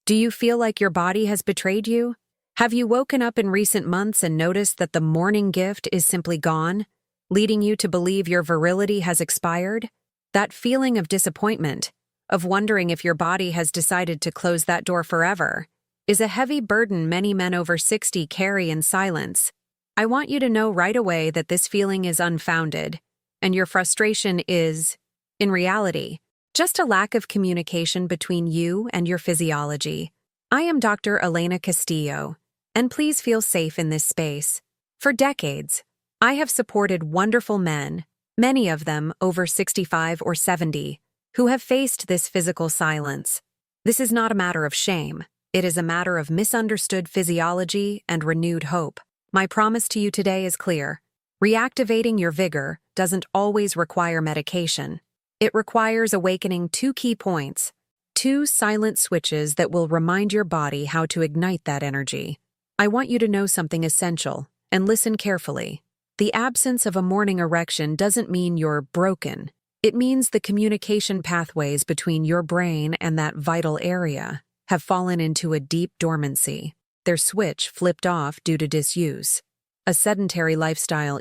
Do you feel like your body has betrayed you? Have you woken up in recent months and noticed that the morning gift is simply gone, leading you to believe your virility has expired? That feeling of disappointment, of wondering if your body has decided to close that door forever, is a heavy burden many men over 60 carry in silence. I want you to know right away that this feeling is unfounded, and your frustration is, in reality, just a lack of communication between you and your physiology. I am Dr. Elena Castillo, and please feel safe in this space. For decades, I have supported wonderful men, many of them over 65 or 70, who have faced this physical silence. This is not a matter of shame. It is a matter of misunderstood physiology and renewed hope. My promise to you today is clear. Reactivating your vigor doesn't always require medication. It requires awakening two key points, two silent switches that will remind your body how to ignite that energy. I want you to know something essential, and listen carefully. The absence of a morning erection doesn't mean you're broken. It means the communication pathways between your brain and that vital area have fallen into a deep dormancy. Their switch flipped off due to disuse, a sedentary lifestyle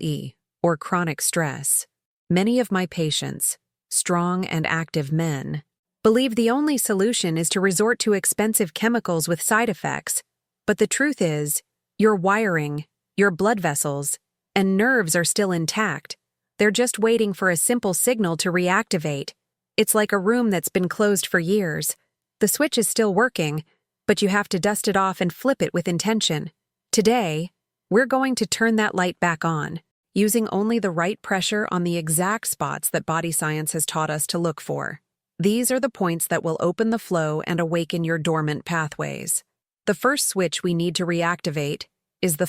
or chronic stress. Many of my patients, strong and active men, believe the only solution is to resort to expensive chemicals with side effects. But the truth is, your wiring, your blood vessels, and nerves are still intact. They're just waiting for a simple signal to reactivate. It's like a room that's been closed for years. The switch is still working, but you have to dust it off and flip it with intention. Today, we're going to turn that light back on, using only the right pressure on the exact spots that body science has taught us to look for. These are the points that will open the flow and awaken your dormant pathways. The first switch we need to reactivate is the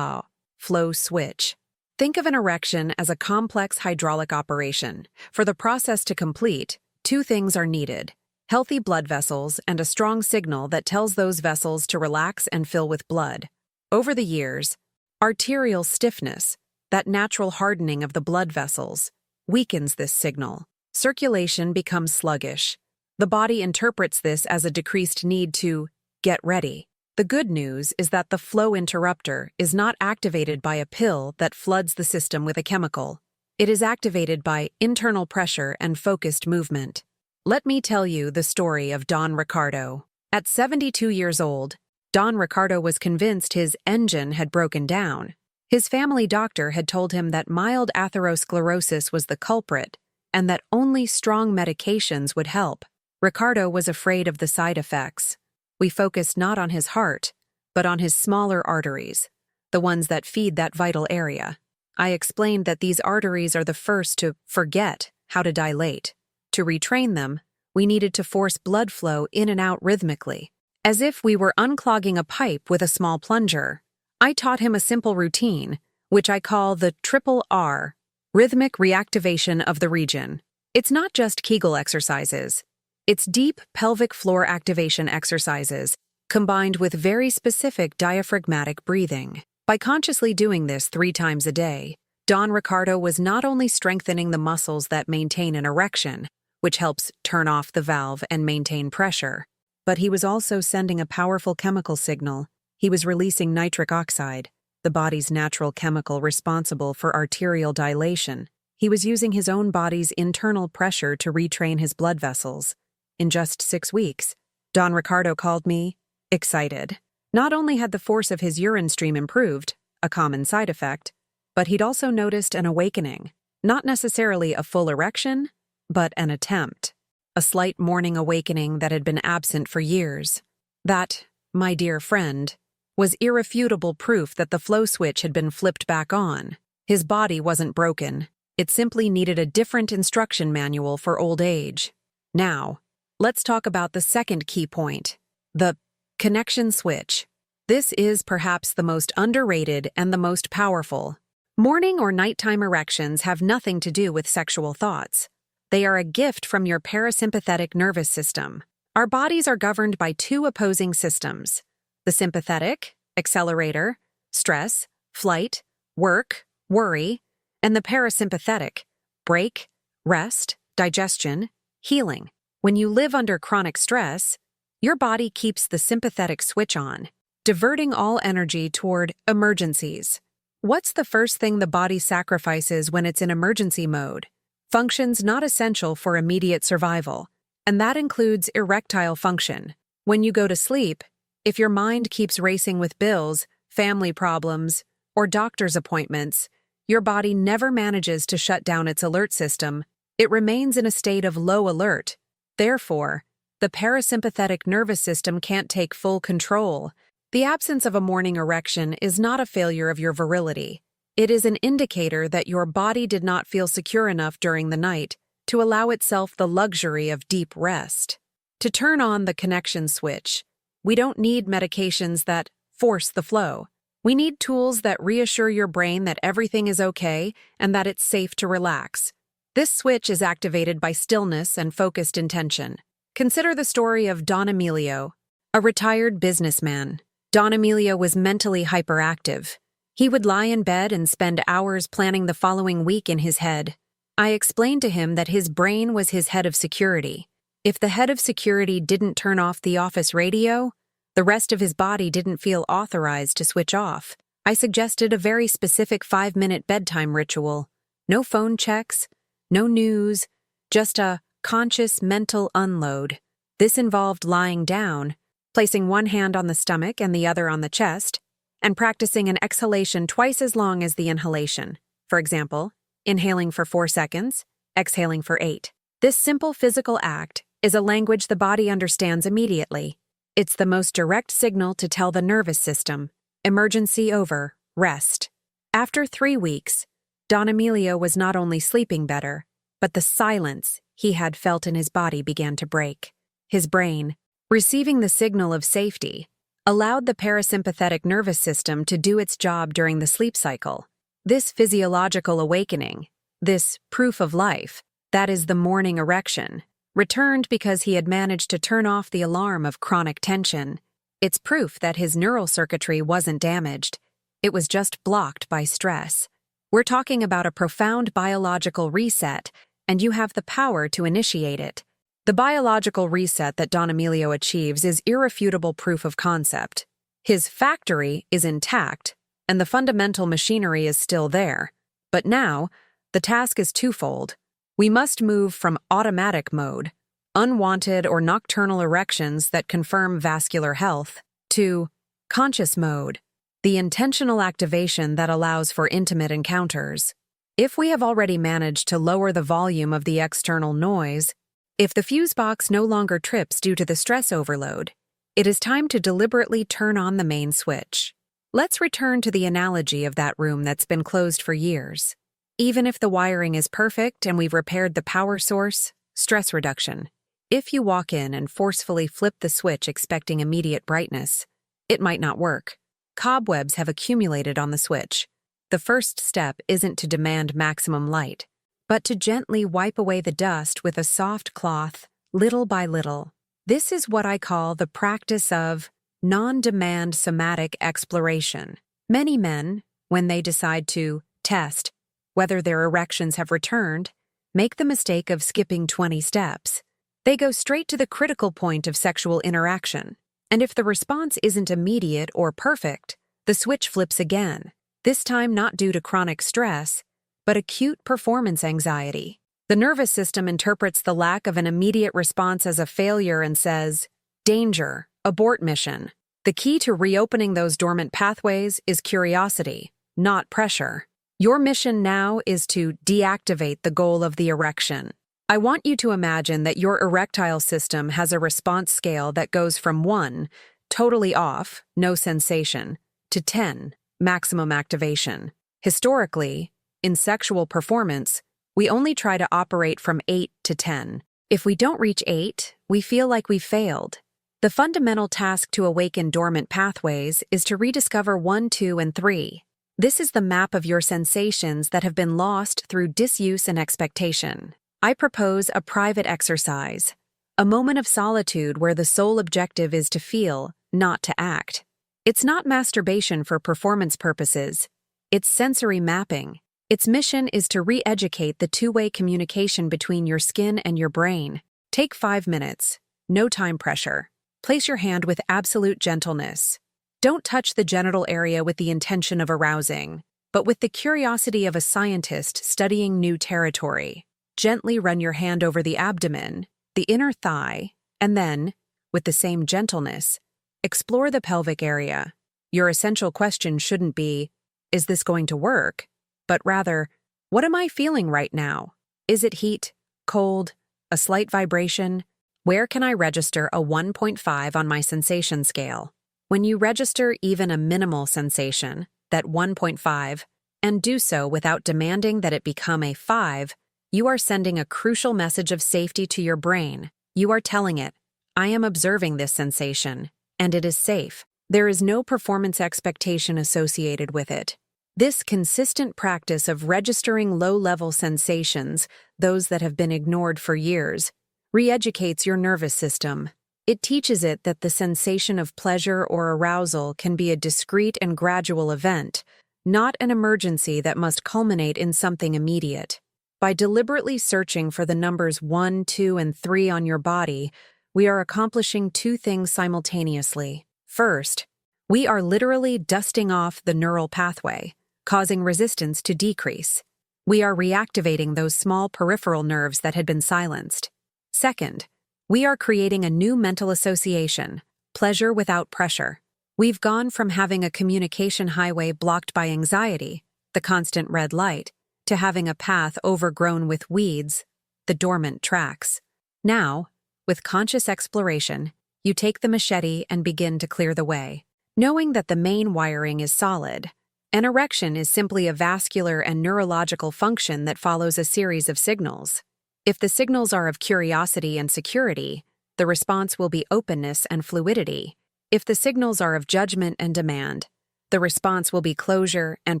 flow switch. Think of an erection as a complex hydraulic operation. For the process to complete, two things are needed: healthy blood vessels and a strong signal that tells those vessels to relax and fill with blood. Over the years, arterial stiffness, that natural hardening of the blood vessels, weakens this signal. Circulation becomes sluggish. The body interprets this as a decreased need to get ready. The good news is that the flow interrupter is not activated by a pill that floods the system with a chemical. It is activated by internal pressure and focused movement. Let me tell you the story of Don Ricardo. At 72 years old, Don Ricardo was convinced his engine had broken down. His family doctor had told him that mild atherosclerosis was the culprit and that only strong medications would help. Ricardo was afraid of the side effects. We focused not on his heart, but on his smaller arteries, the ones that feed that vital area. I explained that these arteries are the first to forget how to dilate. To retrain them, we needed to force blood flow in and out rhythmically, as if we were unclogging a pipe with a small plunger. I taught him a simple routine, which I call the triple R, rhythmic reactivation of the region. It's not just Kegel exercises. It's deep pelvic floor activation exercises, combined with very specific diaphragmatic breathing. By consciously doing this 3 times a day, Don Ricardo was not only strengthening the muscles that maintain an erection, which helps turn off the valve and maintain pressure, but he was also sending a powerful chemical signal. He was releasing nitric oxide, the body's natural chemical responsible for arterial dilation. He was using his own body's internal pressure to retrain his blood vessels. In just 6 weeks, Don Ricardo called me excited. Not only had the force of his urine stream improved, a common side effect, but he'd also noticed an awakening. Not necessarily a full erection, but an attempt. A slight morning awakening that had been absent for years. That, my dear friend, was irrefutable proof that the flow switch had been flipped back on. His body wasn't broken. It simply needed a different instruction manual for old age. Now, let's talk about the second key point, the connection switch. This is perhaps the most underrated and the most powerful. Morning or nighttime erections have nothing to do with sexual thoughts. They are a gift from your parasympathetic nervous system. Our bodies are governed by 2 opposing systems: the sympathetic, accelerator, stress, flight, work, worry, and the parasympathetic, break, rest, digestion, healing. When you live under chronic stress, Your body keeps the sympathetic switch on, diverting all energy toward emergencies. What's the first thing the body sacrifices when it's in emergency mode? Functions not essential for immediate survival, and that includes erectile function. When you go to sleep, if your mind keeps racing with bills, family problems, or doctor's appointments, your body never manages to shut down its alert system. It remains in a state of low alert. Therefore, the parasympathetic nervous system can't take full control. The absence of a morning erection is not a failure of your virility. It is an indicator that your body did not feel secure enough during the night to allow itself the luxury of deep rest. To turn on the connection switch, we don't need medications that force the flow. We need tools that reassure your brain that everything is okay and that it's safe to relax. This switch is activated by stillness and focused intention. Consider the story of Don Emilio, a retired businessman. Don Emilio was mentally hyperactive. He would lie in bed and spend hours planning the following week in his head. I explained to him that his brain was his head of security. If the head of security didn't turn off the office radio, the rest of his body didn't feel authorized to switch off. I suggested a very specific 5-minute bedtime ritual. No phone checks, no news, just a conscious mental unload. This involved lying down, placing one hand on the stomach and the other on the chest, and practicing an exhalation twice as long as the inhalation. For example, inhaling for 4 seconds, exhaling for 8. This simple physical act is a language the body understands immediately. It's the most direct signal to tell the nervous system, emergency over, rest. After 3 weeks, Don Emilio was not only sleeping better, but the silence he had felt in his body began to break. His brain, receiving the signal of safety, allowed the parasympathetic nervous system to do its job during the sleep cycle. This physiological awakening, this proof of life, that is the morning erection, returned because he had managed to turn off the alarm of chronic tension. It's proof that his neural circuitry wasn't damaged. It was just blocked by stress. We're talking about a profound biological reset, and you have the power to initiate it. The biological reset that Don Emilio achieves is irrefutable proof of concept. His factory is intact, and the fundamental machinery is still there. But now, the task is twofold. We must move from automatic mode, unwanted or nocturnal erections that confirm vascular health, to conscious mode, the intentional activation that allows for intimate encounters. If we have already managed to lower the volume of the external noise, if the fuse box no longer trips due to the stress overload, it is time to deliberately turn on the main switch. Let's return to the analogy of that room that's been closed for years. Even if the wiring is perfect and we've repaired the power source, stress reduction. If you walk in and forcefully flip the switch expecting immediate brightness, it might not work. Cobwebs have accumulated on the switch. The first step isn't to demand maximum light, but to gently wipe away the dust with a soft cloth, little by little. This is what I call the practice of non-demand somatic exploration. Many men, when they decide to test whether their erections have returned, make the mistake of skipping 20 steps. They go straight to the critical point of sexual interaction, and if the response isn't immediate or perfect, the switch flips again, this time not due to chronic stress, but acute performance anxiety. The nervous system interprets the lack of an immediate response as a failure and says, "Danger, abort mission." The key to reopening those dormant pathways is curiosity, not pressure. Your mission now is to deactivate the goal of the erection. I want you to imagine that your erectile system has a response scale that goes from 1, totally off, no sensation, to 10, maximum activation. Historically, in sexual performance, we only try to operate from 8 to 10. If we don't reach 8, we feel like we've failed. The fundamental task to awaken dormant pathways is to rediscover 1, 2, and 3. This is the map of your sensations that have been lost through disuse and expectation. I propose a private exercise, a moment of solitude where the sole objective is to feel, not to act. It's not masturbation for performance purposes. It's sensory mapping. Its mission is to re-educate the two-way communication between your skin and your brain. Take 5 minutes. No time pressure. Place your hand with absolute gentleness. Don't touch the genital area with the intention of arousing, but with the curiosity of a scientist studying new territory. Gently run your hand over the abdomen, the inner thigh, and then, with the same gentleness, explore the pelvic area. Your essential question shouldn't be, is this going to work? But rather, what am I feeling right now? Is it heat, cold, a slight vibration? Where can I register a 1.5 on my sensation scale? When you register even a minimal sensation, that 1.5, and do so without demanding that it become a 5, you are sending a crucial message of safety to your brain. You are telling it, I am observing this sensation, and it is safe. There is no performance expectation associated with it. This consistent practice of registering low-level sensations, those that have been ignored for years, re-educates your nervous system. It teaches it that the sensation of pleasure or arousal can be a discrete and gradual event, not an emergency that must culminate in something immediate. By deliberately searching for the numbers 1, 2, and 3 on your body, we are accomplishing two things simultaneously. First, we are literally dusting off the neural pathway, causing resistance to decrease. We are reactivating those small peripheral nerves that had been silenced. Second, we are creating a new mental association, pleasure without pressure. We've gone from having a communication highway blocked by anxiety, the constant red light, to having a path overgrown with weeds, the dormant tracks. Now, with conscious exploration, you take the machete and begin to clear the way. Knowing that the main wiring is solid, an erection is simply a vascular and neurological function that follows a series of signals. If the signals are of curiosity and security, the response will be openness and fluidity. If the signals are of judgment and demand, the response will be closure and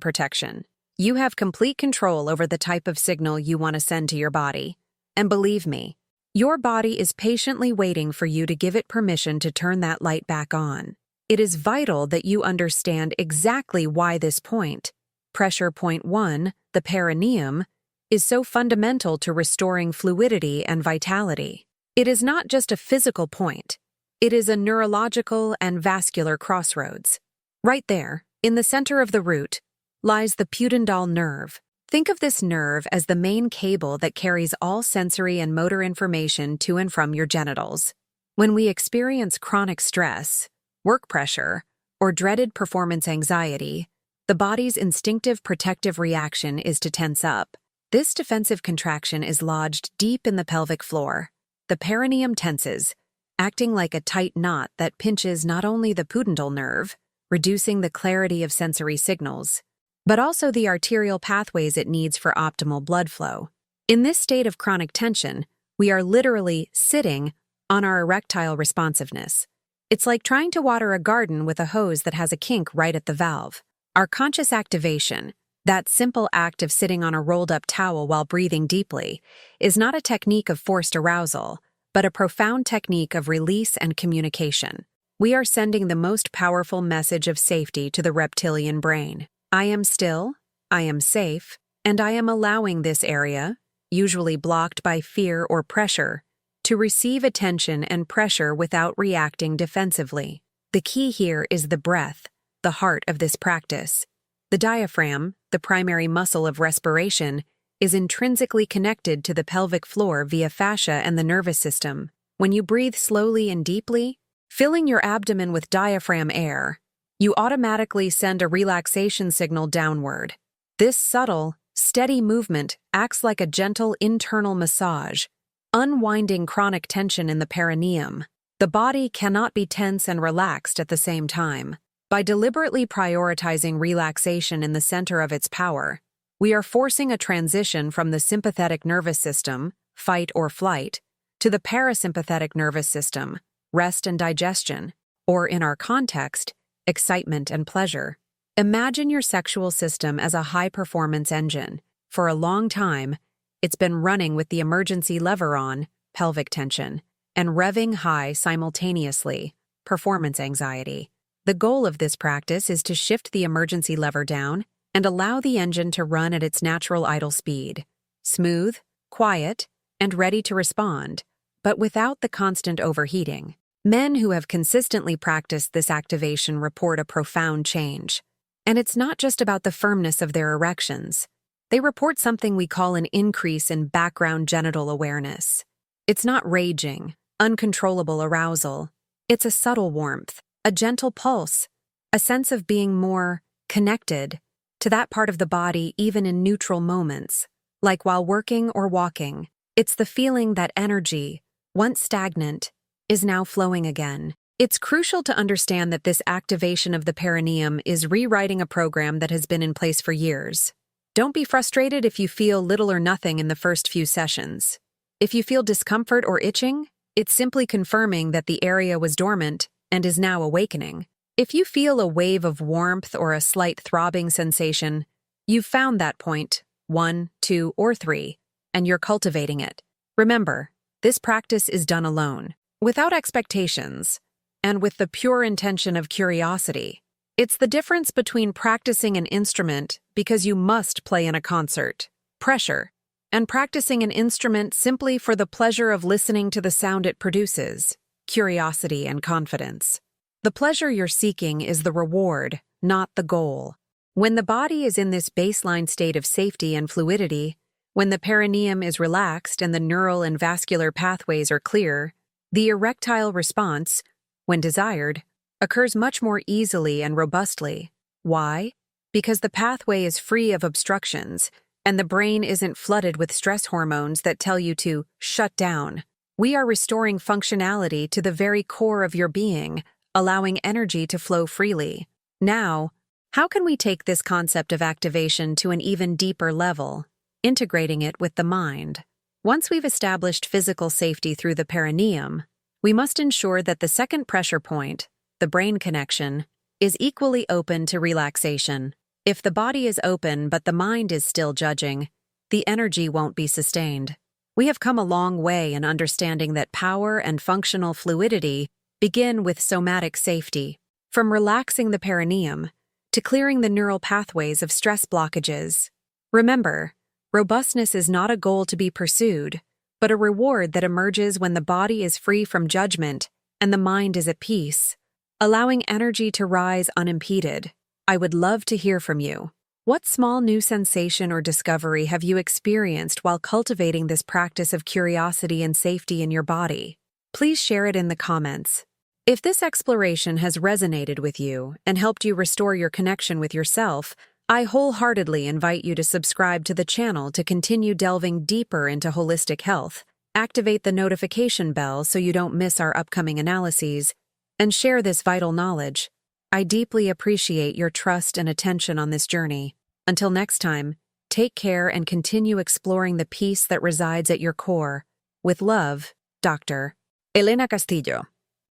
protection. You have complete control over the type of signal you want to send to your body. And believe me, your body is patiently waiting for you to give it permission to turn that light back on. It is vital that you understand exactly why this point, pressure point 1, the perineum, is so fundamental to restoring fluidity and vitality. It is not just a physical point. It is a neurological and vascular crossroads. Right there, in the center of the root, lies the pudendal nerve. Think of this nerve as the main cable that carries all sensory and motor information to and from your genitals. When we experience chronic stress, work pressure, or dreaded performance anxiety, the body's instinctive protective reaction is to tense up. This defensive contraction is lodged deep in the pelvic floor. The perineum tenses, acting like a tight knot that pinches not only the pudendal nerve, reducing the clarity of sensory signals, but also the arterial pathways it needs for optimal blood flow. In this state of chronic tension, we are literally sitting on our erectile responsiveness. It's like trying to water a garden with a hose that has a kink right at the valve. Our conscious activation, that simple act of sitting on a rolled-up towel while breathing deeply, is not a technique of forced arousal, but a profound technique of release and communication. We are sending the most powerful message of safety to the reptilian brain. I am still, I am safe, and I am allowing this area, usually blocked by fear or pressure, to receive attention and pressure without reacting defensively. The key here is the breath, the heart of this practice. The diaphragm, the primary muscle of respiration, is intrinsically connected to the pelvic floor via fascia and the nervous system. When you breathe slowly and deeply, filling your abdomen with diaphragm air, you automatically send a relaxation signal downward. This subtle, steady movement acts like a gentle internal massage, unwinding chronic tension in the perineum. The body cannot be tense and relaxed at the same time. By deliberately prioritizing relaxation in the center of its power, we are forcing a transition from the sympathetic nervous system, fight or flight, to the parasympathetic nervous system, rest and digestion, or in our context, excitement and pleasure. Imagine your sexual system as a high-performance engine. For a long time, it's been running with the emergency lever on, pelvic tension, and revving high simultaneously, performance anxiety. The goal of this practice is to shift the emergency lever down and allow the engine to run at its natural idle speed, smooth, quiet, and ready to respond, but without the constant overheating. Men who have consistently practiced this activation report a profound change. And it's not just about the firmness of their erections. They report something we call an increase in background genital awareness. It's not raging, uncontrollable arousal. It's a subtle warmth, a gentle pulse, a sense of being more connected to that part of the body even in neutral moments, like while working or walking. It's the feeling that energy, once stagnant, is now flowing again. It's crucial to understand that this activation of the perineum is rewriting a program that has been in place for years. Don't be frustrated if you feel little or nothing in the first few sessions. If you feel discomfort or itching, it's simply confirming that the area was dormant and is now awakening. If you feel a wave of warmth or a slight throbbing sensation, you've found that point, 1, 2, or 3, and you're cultivating it. Remember, this practice is done alone, without expectations, and with the pure intention of curiosity. It's the difference between practicing an instrument because you must play in a concert, pressure, and practicing an instrument simply for the pleasure of listening to the sound it produces, curiosity and confidence. The pleasure you're seeking is the reward, not the goal. When the body is in this baseline state of safety and fluidity, when the perineum is relaxed and the neural and vascular pathways are clear, the erectile response, when desired, occurs much more easily and robustly. Why? Because the pathway is free of obstructions, and the brain isn't flooded with stress hormones that tell you to shut down. We are restoring functionality to the very core of your being, allowing energy to flow freely. Now, how can we take this concept of activation to an even deeper level, integrating it with the mind? Once we've established physical safety through the perineum, we must ensure that the second pressure point, the brain connection, is equally open to relaxation. If the body is open but the mind is still judging, the energy won't be sustained. We have come a long way in understanding that power and functional fluidity begin with somatic safety, from relaxing the perineum to clearing the neural pathways of stress blockages. Remember, robustness is not a goal to be pursued, but a reward that emerges when the body is free from judgment and the mind is at peace, allowing energy to rise unimpeded. I would love to hear from you. What small new sensation or discovery have you experienced while cultivating this practice of curiosity and safety in your body? Please share it in the comments. If this exploration has resonated with you and helped you restore your connection with yourself, I wholeheartedly invite you to subscribe to the channel to continue delving deeper into holistic health. Activate the notification bell so you don't miss our upcoming analyses, and share this vital knowledge. I deeply appreciate your trust and attention on this journey. Until next time, take care and continue exploring the peace that resides at your core. With love, Dr. Elena Castillo.